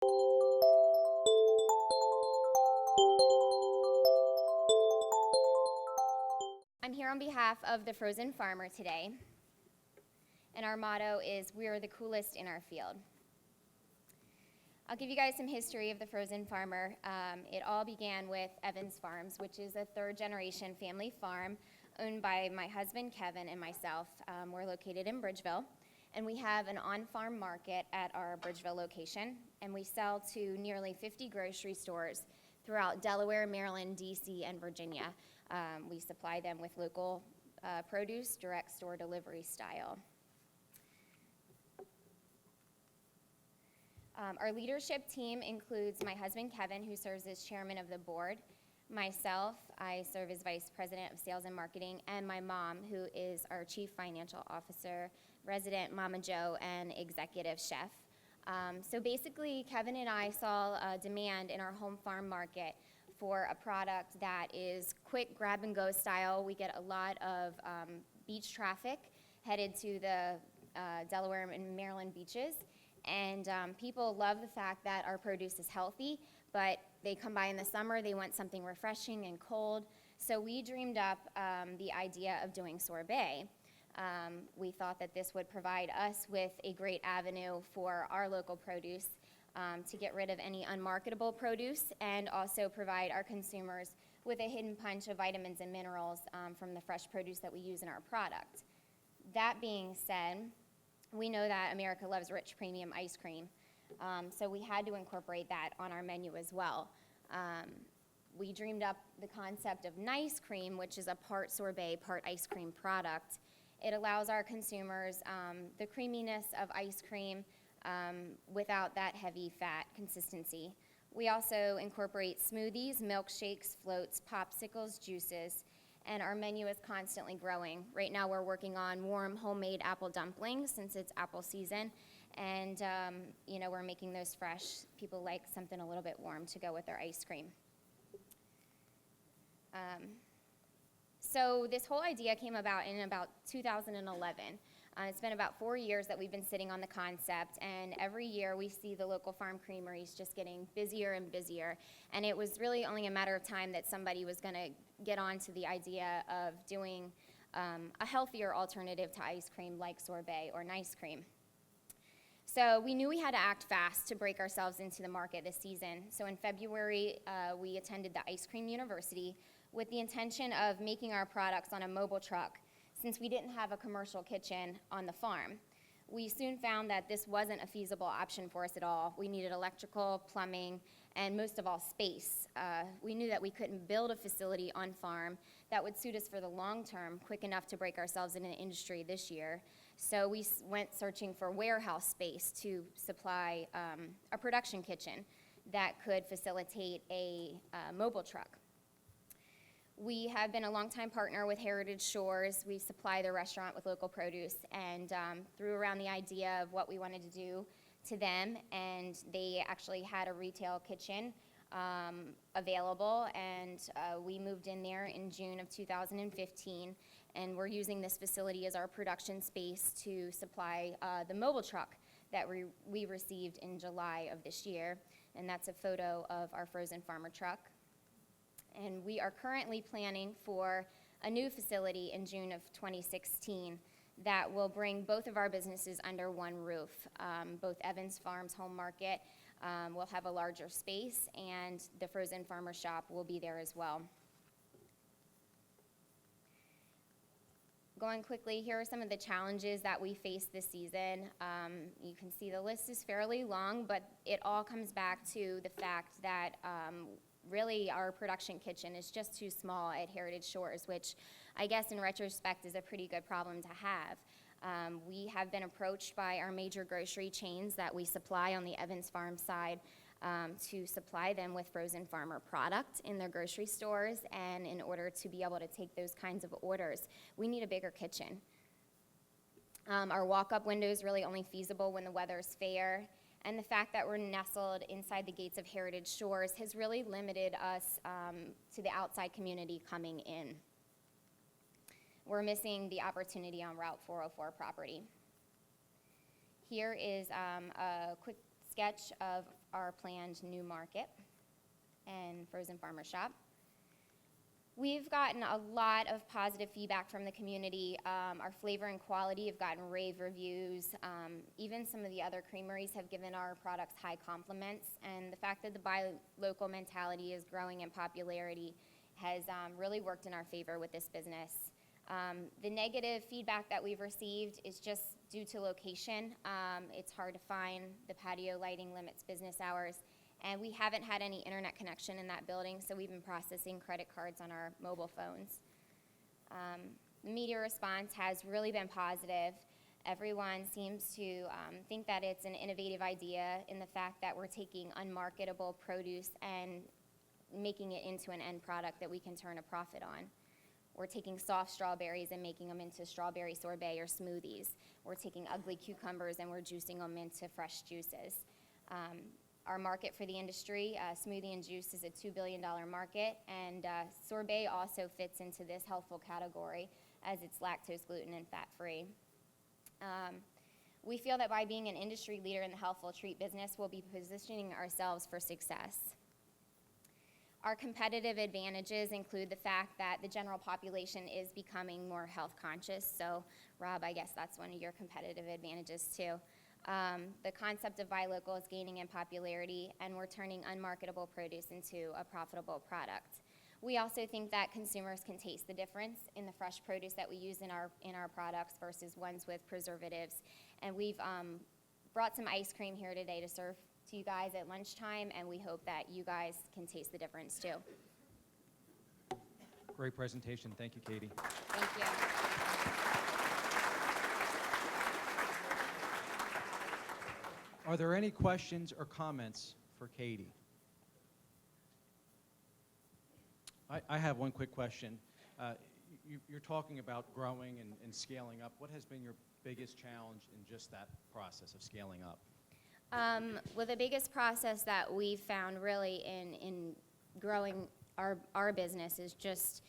I'm here on behalf of the Frozen Farmer today, and our motto is, "We're the coolest in our field." I'll give you guys some history of the Frozen Farmer. It all began with Evans Farms, which is a third-generation family farm owned by my husband, Kevin, and myself. We're located in Bridgeville, and we have an on-farm market at our Bridgeville location, and we sell to nearly 50 grocery stores throughout Delaware, Maryland, DC, and Virginia. We supply them with local produce, direct store delivery style. Our leadership team includes my husband, Kevin, who serves as chairman of the board, myself, I serve as vice president of sales and marketing, and my mom, who is our chief financial officer, resident Mama Joe, and executive chef. So basically, Kevin and I saw a demand in our home farm market for a product that is quick grab-and-go style. We get a lot of beach traffic headed to the Delaware and Maryland beaches, and people love the fact that our produce is healthy, but they come by in the summer, they want something refreshing and cold, so we dreamed up the idea of doing sorbet. We thought that this would provide us with a great avenue for our local produce to get rid of any unmarketable produce, and also provide our consumers with a hidden punch of vitamins and minerals from the fresh produce that we use in our product. That being said, we know that America loves rich premium ice cream, so we had to incorporate that on our menu as well. We dreamed up the concept of Nice Cream, which is a part sorbet, part ice cream product. It allows our consumers the creaminess of ice cream without that heavy fat consistency. We also incorporate smoothies, milkshakes, floats, popsicles, juices, and our menu is constantly growing. Right now we're working on warm homemade apple dumplings since it's apple season, and we're making those fresh. People like something a little bit warm to go with their ice cream. So this whole idea came about in about 2011. It's been about 4 years that we've been sitting on the concept, and every year we see the local farm creameries just getting busier and busier, and it was really only a matter of time that somebody was going to get on to the idea of doing a healthier alternative to ice cream like sorbet or Nice Cream. So we knew we had to act fast to break ourselves into the market this season. So in February, we attended the Ice Cream University with the intention of making our products on a mobile truck, since we didn't have a commercial kitchen on the farm. We soon found that this wasn't a feasible option for us at all. We needed electrical, plumbing, and most of all, space. We knew that we couldn't build a facility on farm that would suit us for the long term, quick enough to break ourselves in an industry this year. So we went searching for warehouse space to supply a production kitchen that could facilitate a mobile truck. We have been a longtime partner with Heritage Shores. We supply the restaurant with local produce, and threw around the idea of what we wanted to do to them, and they actually had a retail kitchen available, and we moved in there in June of 2015, and we're using this facility as our production space to supply the mobile truck that we received in July of this year, and that's a photo of our Frozen Farmer truck. And we are currently planning for a new facility in June of 2016 that will bring both of our businesses under one roof. Both Evans Farms Home Market will have a larger space, and the Frozen Farmer shop will be there as well. Going quickly, here are some of the challenges that we faced this season. You can see the list is fairly long, but it all comes back to the fact that really our production kitchen is just too small at Heritage Shores, which I guess in retrospect is a pretty good problem to have. We have been approached by our major grocery chains that we supply on the Evans Farm side to supply them with Frozen Farmer product in their grocery stores, and in order to be able to take those kinds of orders, we need a bigger kitchen. Our walk-up window is really only feasible when the weather is fair, and the fact that we're nestled inside the gates of Heritage Shores has really limited us to the outside community coming in. We're missing the opportunity on Route 404 property. Here is a quick sketch of our planned new market and frozen farmer shop. We've gotten a lot of positive feedback from the community. Our flavor and quality have gotten rave reviews. Even some of the other creameries have given our products high compliments. And the fact that the buy local mentality is growing in popularity has really worked in our favor with this business. The negative feedback that we've received is just due to location. It's hard to find. The patio lighting limits business hours. And we haven't had any internet connection in that building, so we've been processing credit cards on our mobile phones. The media response has really been positive. Everyone seems to think that it's an innovative idea in the fact that we're taking unmarketable produce and making it into an end product that we can turn a profit on. We're taking soft strawberries and making them into strawberry sorbet or smoothies. We're taking ugly cucumbers and we're juicing them into fresh juices. Our market for the industry, smoothie and juice, is a $2 billion market, and sorbet also fits into this healthful category as it's lactose, gluten, and fat-free. We feel that by being an industry leader in the healthful treat business, we'll be positioning ourselves for success. Our competitive advantages include the fact that the general population is becoming more health conscious, so Rob, I guess that's one of your competitive advantages too. The concept of buy local is gaining in popularity, and we're turning unmarketable produce into a profitable product. We also think that consumers can taste the difference in the fresh produce that we use in our products versus ones with preservatives. And we've brought some ice cream here today to serve to you guys at lunchtime, and we hope that you guys can taste the difference too. Great presentation. Thank you, Katie. Thank you. Are there any questions or comments for Katie? I have one quick question. You're talking about growing and scaling up. What has been your biggest challenge in just that process of scaling up? Well, the biggest process that we've found really in growing our business is just,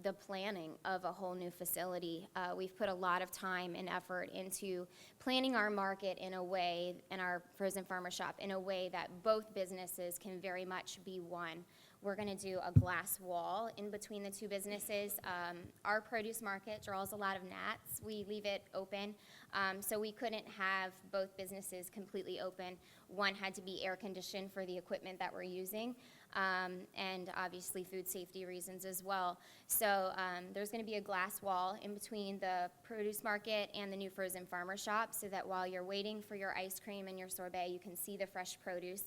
the planning of a whole new facility. We've put a lot of time and effort into planning our market in a way, and our frozen farmer shop, in a way that both businesses can very much be one. We're going to do a glass wall in between the two businesses. Our produce market draws a lot of gnats. We leave it open, so we couldn't have both businesses completely open. One had to be air conditioned for the equipment that we're using, and obviously food safety reasons as well. So there's going to be a glass wall in between the produce market and the new frozen farmer shop, so that while you're waiting for your ice cream and your sorbet, you can see the fresh produce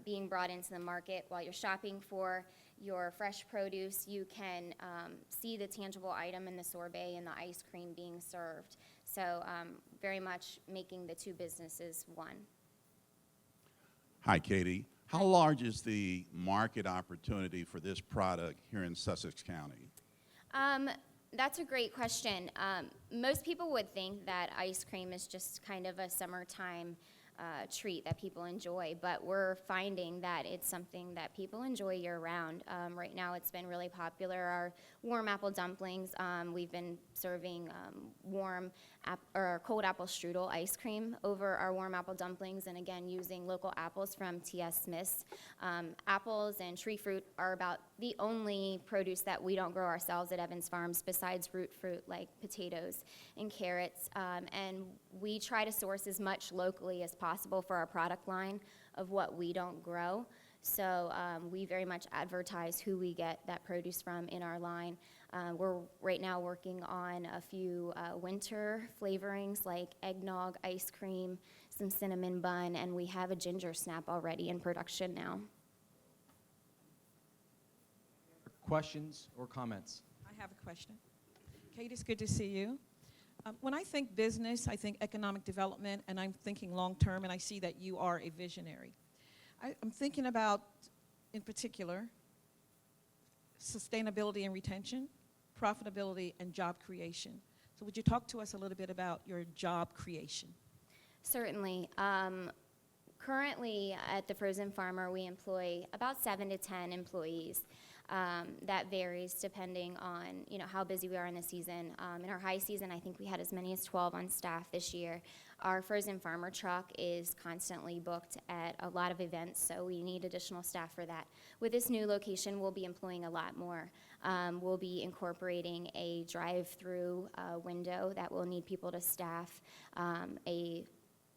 being brought into the market. While you're shopping for your fresh produce, you can see the tangible item in the sorbet and the ice cream being served. So very much making the two businesses one. Hi, Katie. How large is the market opportunity for this product here in Sussex County? That's a great question. Most people would think that ice cream is just kind of a summertime treat that people enjoy, but we're finding that it's something that people enjoy year-round. Right now it's been really popular. Our warm apple dumplings, we've been serving cold apple strudel ice cream over our warm apple dumplings, and again using local apples from T.S. Smith's. Apples and tree fruit are about the only produce that we don't grow ourselves at Evans Farms besides root fruit like potatoes and carrots, and we try to source as much locally as possible for our product line of what we don't grow. So we very much advertise who we get that produce from in our line. We're right now working on a few winter flavorings like eggnog, ice cream, some cinnamon bun, and we have a ginger snap already in production now. Questions or comments? I have a question. Kate, it's good to see you. When I think business, I think economic development, and I'm thinking long-term, and I see that you are a visionary. I'm thinking about, in particular, sustainability and retention, profitability, and job creation. So would you talk to us a little bit about your job creation? Certainly. Currently at the Frozen Farmer, we employ about 7 to 10 employees. That varies depending on, how busy we are in the season. In our high season, I think we had as many as 12 on staff this year. Our frozen farmer truck is constantly booked at a lot of events, so we need additional staff for that. With this new location, we'll be employing a lot more. We'll be incorporating a drive-through window that will need people to staff, a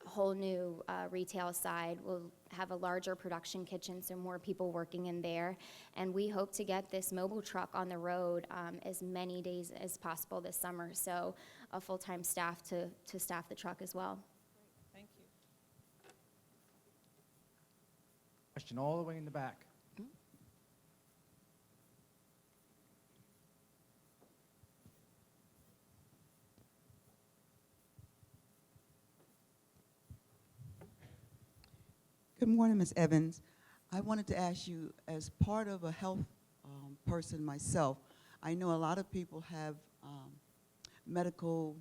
whole new retail side. We'll have a larger production kitchen, so more people working in there. And we hope to get this mobile truck on the road as many days as possible this summer, so a full-time staff to staff the truck as well. Thank you. Question all the way in the back. Good morning, Ms. Evans. I wanted to ask you, as part of a health person myself, I know a lot of people have medical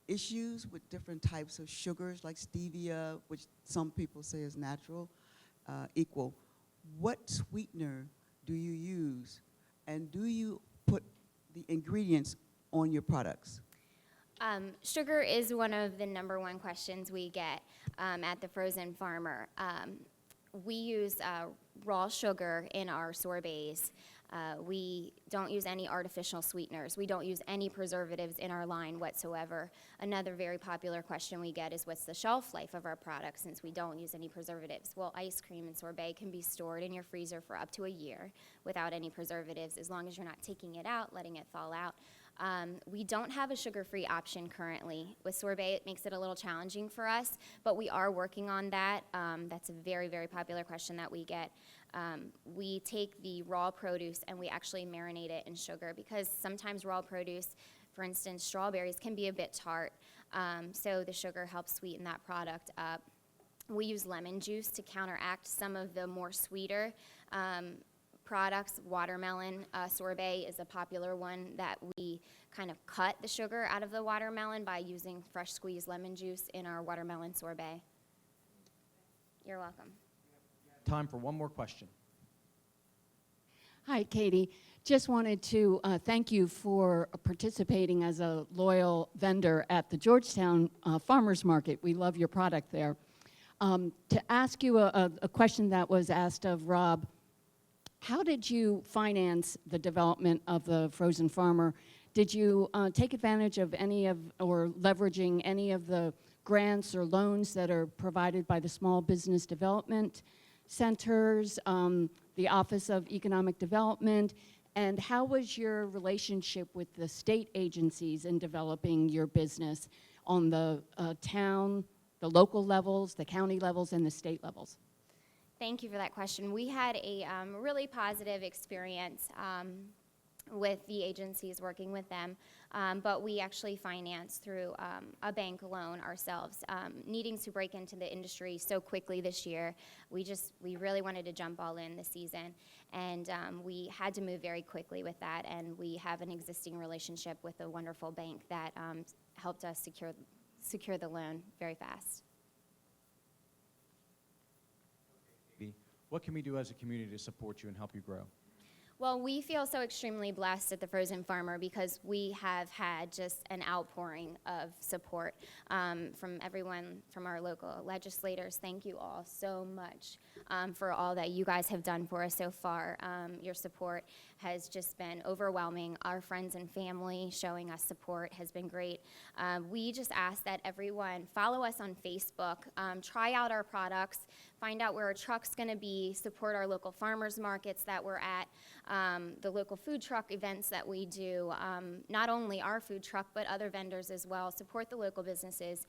issues with different types of sugars, like stevia, which some people say is natural, equal. What sweetener do you use, and do you put the ingredients on your products? Sugar is one of the #1 questions we get at the Frozen Farmer. We use raw sugar in our sorbets. We don't use any artificial sweeteners. We don't use any preservatives in our line whatsoever. Another very popular question we get is, what's the shelf life of our product since we don't use any preservatives? Well, ice cream and sorbet can be stored in your freezer for up to a year without any preservatives, as long as you're not taking it out, letting it thaw out. We don't have a sugar-free option currently. With sorbet, it makes it a little challenging for us, but we are working on that. That's a very, very popular question that we get. We take the raw produce and we actually marinate it in sugar, because sometimes raw produce, for instance, strawberries, can be a bit tart. So the sugar helps sweeten that product up. We use lemon juice to counteract some of the more sweeter products. Watermelon sorbet is a popular one that we kind of cut the sugar out of the watermelon by using fresh squeezed lemon juice in our watermelon sorbet. You're welcome. Time for one more question. Hi, Katie. Just wanted to thank you for participating as a loyal vendor at the Georgetown Farmers Market. We love your product there. To ask you a question that was asked of Rob, how did you finance the development of the Frozen Farmer? Did you take advantage of or leveraging any of the grants or loans that are provided by the Small Business Development Centers, the Office of Economic Development, and how was your relationship with the state agencies in developing your business on the town, the local levels, the county levels, and the state levels? Thank you for that question. We had a really positive experience with the agencies, working with them, but we actually financed through a bank loan ourselves. Needing to break into the industry so quickly this year, we really wanted to jump all in this season, and we had to move very quickly with that, and we have an existing relationship with a wonderful bank that helped us secure the loan very fast. What can we do as a community to support you and help you grow? Well, we feel so extremely blessed at the Frozen Farmer because we have had just an outpouring of support from everyone, from our local legislators. Thank you all so much for all that you guys have done for us so far. Your support has just been overwhelming. Our friends and family showing us support has been great. We just ask that everyone follow us on Facebook, try out our products, find out where our truck's going to be, support our local farmers markets that we're at, the local food truck events that we do, not only our food truck, but other vendors as well. Support the local businesses.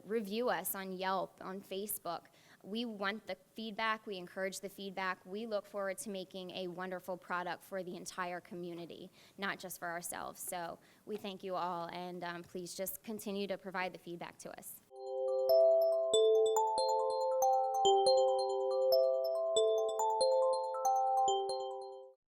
Review us on Yelp, on Facebook. We want the feedback. We encourage the feedback. We look forward to making a wonderful product for the entire community, not just for ourselves. So we thank you all, and please just continue to provide the feedback to us.